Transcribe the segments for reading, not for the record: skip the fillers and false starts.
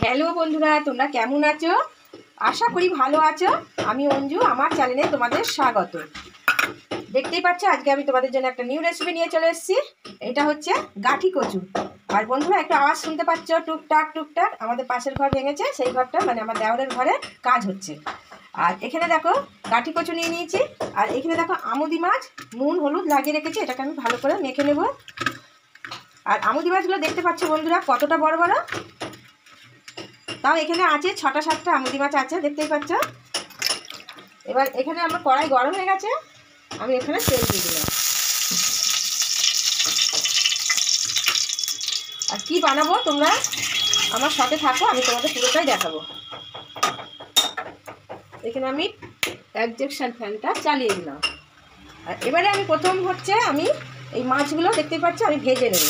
Hello বন্ধুরা, তোমরা কেমন আছো? আশা করি ভালো আছো। আমি অঞ্জু, আমার চ্যানেলে তোমাদের স্বাগত। দেখতেই পাচ্ছ, আজকে আমি তোমাদের জন্য একটা নিউ রেসিপি নিয়ে চলে এসেছি। এটা হচ্ছে গাঠি কচু। আর বন্ধুরা, একটা আওয়াজ শুনতে পাচ্ছ, টুকটাক টুকটাক। আমাদের পাশের ঘর ভেঙেছে, সেই ঘরটা মানে আমার দেওরের ঘরে কাজ হচ্ছে। আর এখানে দেখো গাঠি কচু নিয়ে নিয়েছি। আর এখানে দেখো আমুদি মাছ নুন হলুদ লাগিয়ে রেখেছি, এটাকে আমি ভালো করে মেখে নেব। আর আমুদি মাছগুলো দেখতে পাচ্ছ বন্ধুরা কতটা বড় বড়। তাও এখানে আছে 6টা-7টা আমুদি মাছ আছে, দেখতেই পাচ্ছ। এবার এখানে আমার কড়াই গরম হয়ে গেছে, আমি এখানে তেল দিয়ে দিলাম। আর কি বানাবো তোমরা আমার সাথে থাকো, আমি তোমাদের পুরোটাই দেখাবো। এখানে আমি অ্যাডজেকশন ফ্যানটা চালিয়ে দিলাম। আর এবারে আমি প্রথম হচ্ছে আমি এই মাছগুলো দেখতেই পাচ্ছ আমি ভেজে নেব।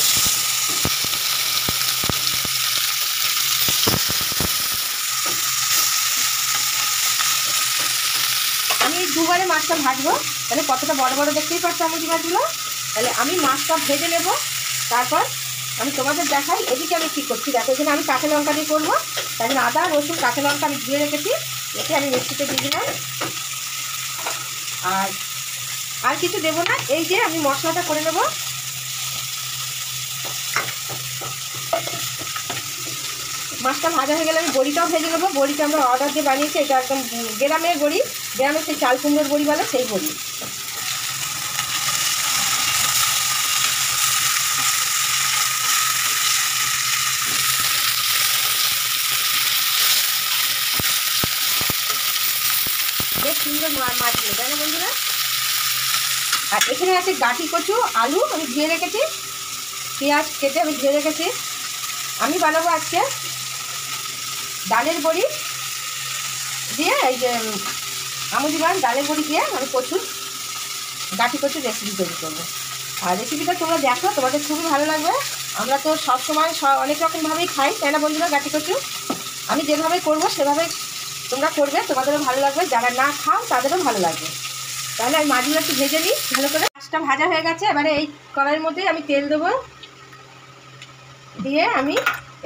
আমি দুবারে মাছটা ভাজবো, তাহলে কতটা বড় বড় দেখতেই পাচ্ছ আমুদি মাছগুলো। তাহলে আমি মাছটা ভেজে নেব, তারপর আমি তোমাদের দেখাই এদিকে আমি কী করছি। দেখো এখানে আমি কাঁচা লঙ্কা দিয়ে করবো, তাই জন্য আদা রসুন কাঁচা লঙ্কা আমি ধুয়ে রেখেছি, এতে আমি মিক্সিতে দিয়ে দিলাম। আর কিছু দেবো না, এই যে আমি মশলাটা করে নেব। মাছটা ভাজা হয়ে গেলে আমি বড়িটাও ভেজে নেবো। বড়িটা আমরা অর্ডার দিয়ে বানিয়েছি, এটা একদম গ্রামের বড়ি, গ্রামের সেই চাল কুমড়োর বড়ি বলে সেই বড়ি। বেশ সুন্দর মাছগুলো, তাই না বন্ধুরা? আর এখানে আছে গাঠি কচু, আলু আমি ধুয়ে রেখেছি, পেঁয়াজ কেটে আমি ধুয়ে রেখেছি। আমি বানাবো আজকে ডালের বড়ি দিয়ে, এই যে আমুদি মাছ ডালের বড়ি দিয়ে আমি গাঠি কচুর রেসিপি তৈরি করবো। আর রেসিপিটা তোমরা দেখো, তোমাদের খুবই ভালো লাগবে। আমরা তো সবসময় অনেক রকমভাবেই খাই, তাই না বন্ধুরা? গাঠি কচু আমি যেভাবে করবো সেভাবে তোমরা করবে, তোমাদেরও ভালো লাগবে। যারা না খাও তাদেরও ভালো লাগবে। তাহলে আমি মাছগুলো একটু ভেজে নিই ভালো করে। মাছটা ভাজা হয়ে গেছে, এবারে এই কড়াইয়ের মধ্যে আমি তেল দেবো, দিয়ে আমি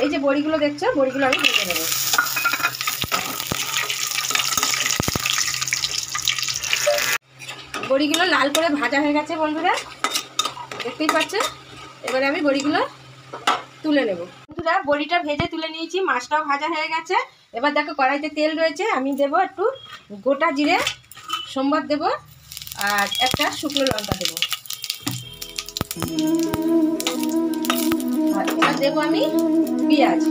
এই যে বড়িগুলো দেখছো, বড়িগুলো আমি ভেজে নেব। বড়িগুলো লাল করে ভাজা হয়ে গেছে বন্ধুরা, দেখতেই পাচ্ছ। এবারে আমি বড়িগুলো তুলে নেব। বন্ধুরা বড়িটা ভেজে তুলে নিয়েছি, মাছটাও ভাজা হয়ে গেছে। এবার দেখো কড়াইতে তেল রয়েছে, আমি দেবো একটু গোটা জিরে সম্বাদ দেবো, আর একটা শুকনো লঙ্কা দেবো। আর এবার দেবো আমি পেঁয়াজ।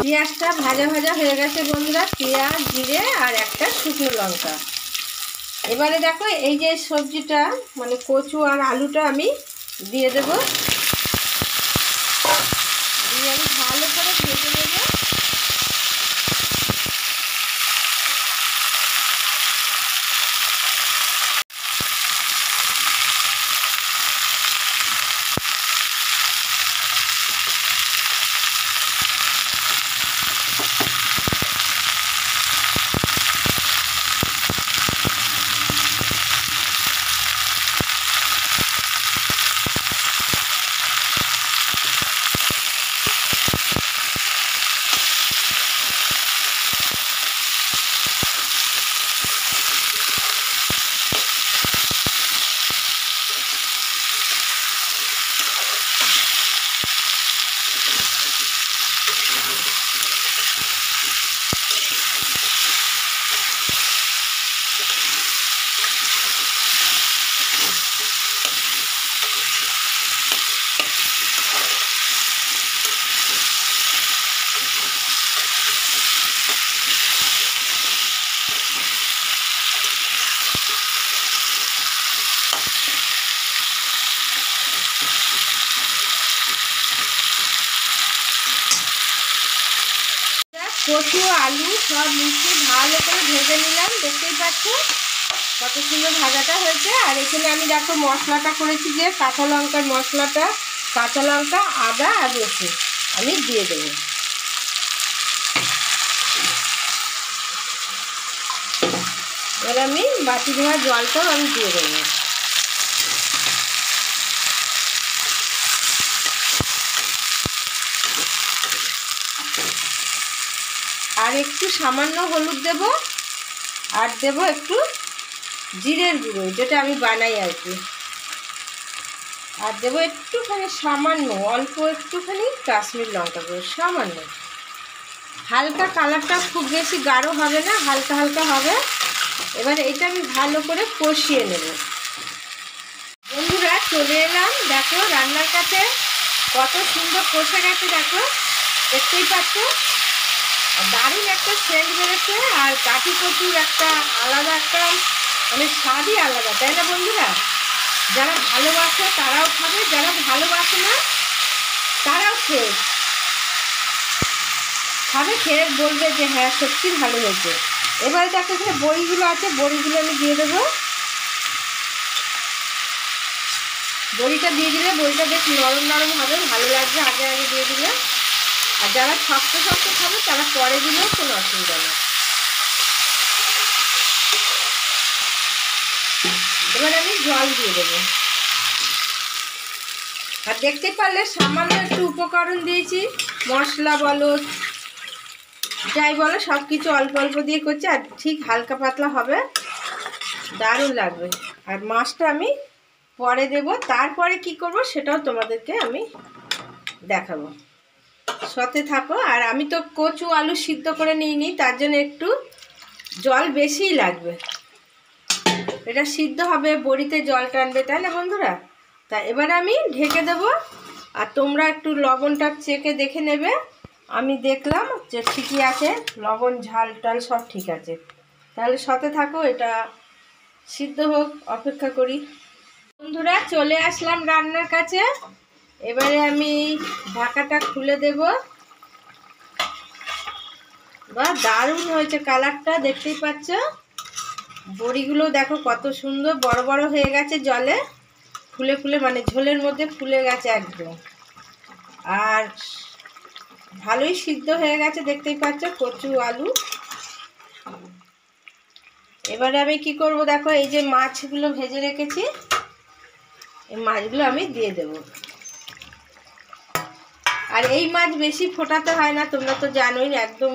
পেঁয়াজটা ভাজা ভাজা হয়ে গেছে বন্ধুরা, পেঁয়াজ জিরে আর একটা শুকনো লঙ্কা। এবারে দেখো এই যে সবজিটা মানে কচু আর আলুটা আমি দিয়ে দেব, দিয়ে আমি ভালো করে ভেজে নেব। কচু আলু সব মিশিয়ে ভালো করে ভেজে নিলাম। দেখতেই পাচ্ছ কত সুন্দর ভাজাটা হয়েছে। আর এখানে আমি দেখো মশলাটা করেছি, যে কাঁচা লঙ্কার মশলাটা, কাঁচা লঙ্কা, আদা আর রসুন আমি দিয়ে দেবো। এবার আমি বাটি ধোয়া জলটাও আমি দিয়ে দেবো। আর একটু সামান্য হলুদ দেব, আর দেব একটু জিরের গুঁড়ো, যেটা আমি বানাই আর কি। আর দেবো একটুখানি সামান্য অল্প একটুখানি কাশ্মীর লঙ্কা গুঁড়ো, সামান্য। হালকা কালারটা খুব বেশি গাঢ় হবে না, হালকা হালকা হবে। এবার এটা আমি ভালো করে কষিয়ে নেব। বন্ধুরা চলে এলাম, দেখো রান্নার কাছে কত সুন্দর কষে গেছে, দেখো দেখতেই পাচ্ছ। দারুণ একটা সেন্ট বেরোচ্ছে। আর কাঠি কচুর একটা আলাদা একটা মানে স্বাদই আলাদা, তাই না বন্ধুরা? যারা ভালোবাসে তারাও খাবে, যারা ভালোবাসে না তারাও খাবে, খেয়ে বলবে যে হ্যাঁ সত্যি ভালো হয়েছে। এবারে দেখো এখানে বড়িগুলো আছে, বড়িগুলো আমি দিয়ে দেবো। বড়িটা দিয়ে দিলে বড়িটা বেশ নরম নরম হবে, ভালো লাগবে আগে আগে দিয়ে দিলে। আর যারা শক্ত শক্ত খাবে তারা পরে দিলেও কোনো অসুবিধা নেই। এবার আমি জল দিয়ে দেবো। আর দেখতে পারলে সামান্য একটু উপকরণ দিয়েছি, মশলা বলো যাই বলো সব কিছু অল্প অল্প দিয়ে করছি। আর ঠিক হালকা পাতলা হবে, দারুণ লাগবে। আর মাছটা আমি পরে দেব, তারপরে কি করব সেটাও তোমাদেরকে আমি দেখাবো, সাথে থাকো। আর আমি তো কচু আলু সিদ্ধ করে নিইনি, তার জন্য একটু জল বেশিই লাগবে। এটা সিদ্ধ হবে, বড়িতে জল টানবে, তাই না বন্ধুরা? তা এবার আমি ঢেকে দেব। আর তোমরা একটু লবণটা চেখে দেখে নেবে। আমি দেখলাম যে ঠিকই আছে, লবণ ঝাল টাল সব ঠিক আছে। তাহলে সাথে থাকো, এটা সিদ্ধ হোক, অপেক্ষা করি। বন্ধুরা চলে আসলাম রান্নার কাছে। এবারে আমি ঢাকাটা খুলে দেব। বা দারুণ হয়েছে কালারটা, দেখতেই পাচ্ছ। বড়িগুলো দেখো কত সুন্দর বড় বড় হয়ে গেছে, জলে ফুলে ফুলে মানে ঝোলের মধ্যে ফুলে গেছে একদম। আর ভালোই সিদ্ধ হয়ে গেছে, দেখতেই পাচ্ছ কচু আলু। এবারে আমি কি করব দেখো, এই যে মাছগুলো ভেজে রেখেছি, এই মাছগুলো আমি দিয়ে দেব। আর এই মাছ বেশি ফোটাতে হয় না, তোমরা তো জানোই, একদম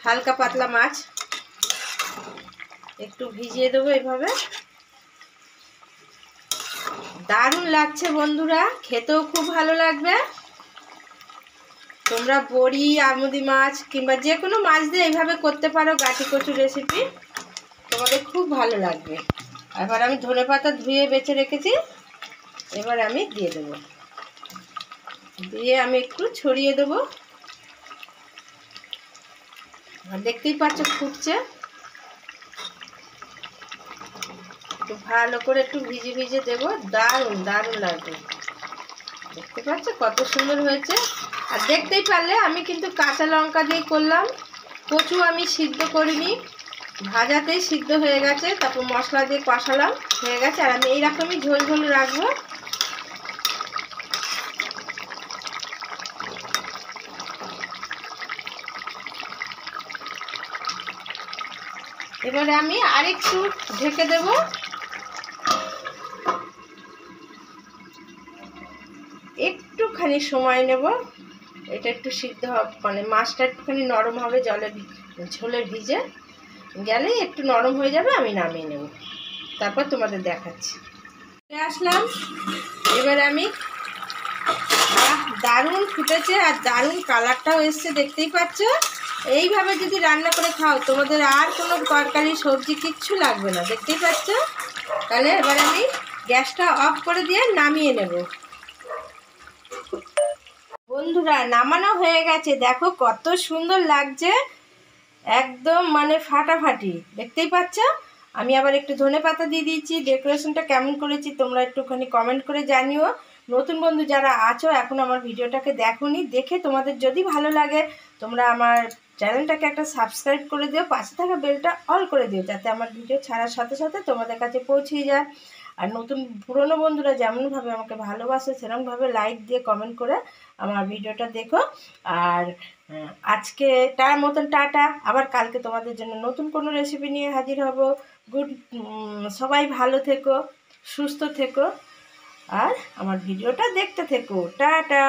হালকা পাতলা মাছ। একটু ভিজিয়ে দেবো এইভাবে। দারুণ লাগছে বন্ধুরা, খেতেও খুব ভালো লাগবে। তোমরা বড়ি, আমুদি মাছ কিংবা যে কোনো মাছ দিয়ে এইভাবে করতে পারো গাঠি কচু রেসিপি, তোমাদের খুব ভালো লাগবে। এবার আমি ধনেপাতা ধুয়ে বেছে রেখেছি, এবার আমি দিয়ে দেব। দিয়ে আমি একটু ছড়িয়ে দেব। আর দেখতেই পাচ্ছ ফুটছে, একটু ভালো করে একটু ভিজে ভিজে দেবো, দারুণ দারুণ লাগবে। দেখতে পাচ্ছ কত সুন্দর হয়েছে। আর দেখতেই পারলে আমি কিন্তু কাঁচা লঙ্কা দিয়ে করলাম, কচু আমি সিদ্ধ করিনি, ভাজাতেই সিদ্ধ হয়ে গেছে। তারপর মশলা দিয়ে কষালাম, হয়ে গেছে। আর আমি এইরকমই ঝোল ঝোল রাখবো। এবারে আমি আরেকটু ঢেকে দেব। একটুখানি সময় নেব, এটা একটু সিদ্ধ হবে, মানে মাছটা একটুখানি নরম হবে, জলে ঝোলে ভিজে গেলেই একটু নরম হয়ে যাবে, আমি নামিয়ে নেব। তারপর তোমাদের দেখাচ্ছি। চলে আসলাম, এবার আমি দারুণ ফুটেছে আর দারুণ কালারটাও এসছে, দেখতেই পাচ্ছ। এইভাবে যদি রান্না করে খাও, তোমাদের আর কোনো তরকারি সবজি কিচ্ছু লাগবে না, দেখতেই পাচ্ছ। তাহলে এবার আমি গ্যাসটা অফ করে দিয়ে নামিয়ে নেব। বন্ধুরা নামানো হয়ে গেছে, দেখো কত সুন্দর লাগছে, একদম মানে ফাটাফাটি, দেখতেই পাচ্ছ। আমি আবার একটু ধনেপাতা দিয়ে দিয়েছি। ডেকোরেশনটা কেমন করেছি তোমরা একটুখানি কমেন্ট করে জানিও। নতুন বন্ধু যারা আছো এখন আমার ভিডিওটাকে দেখোনি, দেখে তোমাদের যদি ভালো লাগে তোমরা আমার চ্যানেলটাকে একটা সাবস্ক্রাইব করে দিও, পাশে থাকা বেলটা অল করে দিও, যাতে আমার ভিডিও ছাড়ার সাথে সাথে তোমাদের কাছে পৌঁছে যায়। আর নতুন পুরনো বন্ধুরা যেমনভাবে আমাকে ভালোবাসে সেরকমভাবে লাইক দিয়ে কমেন্ট করে আমার ভিডিওটা দেখো। আর আজকে তার মতন টাটা, আবার কালকে তোমাদের জন্য নতুন কোনো রেসিপি নিয়ে হাজির হব। সবাই ভালো থেকো, সুস্থ থেকো, আর আমার ভিডিওটা দেখতে থেকো। টাটা।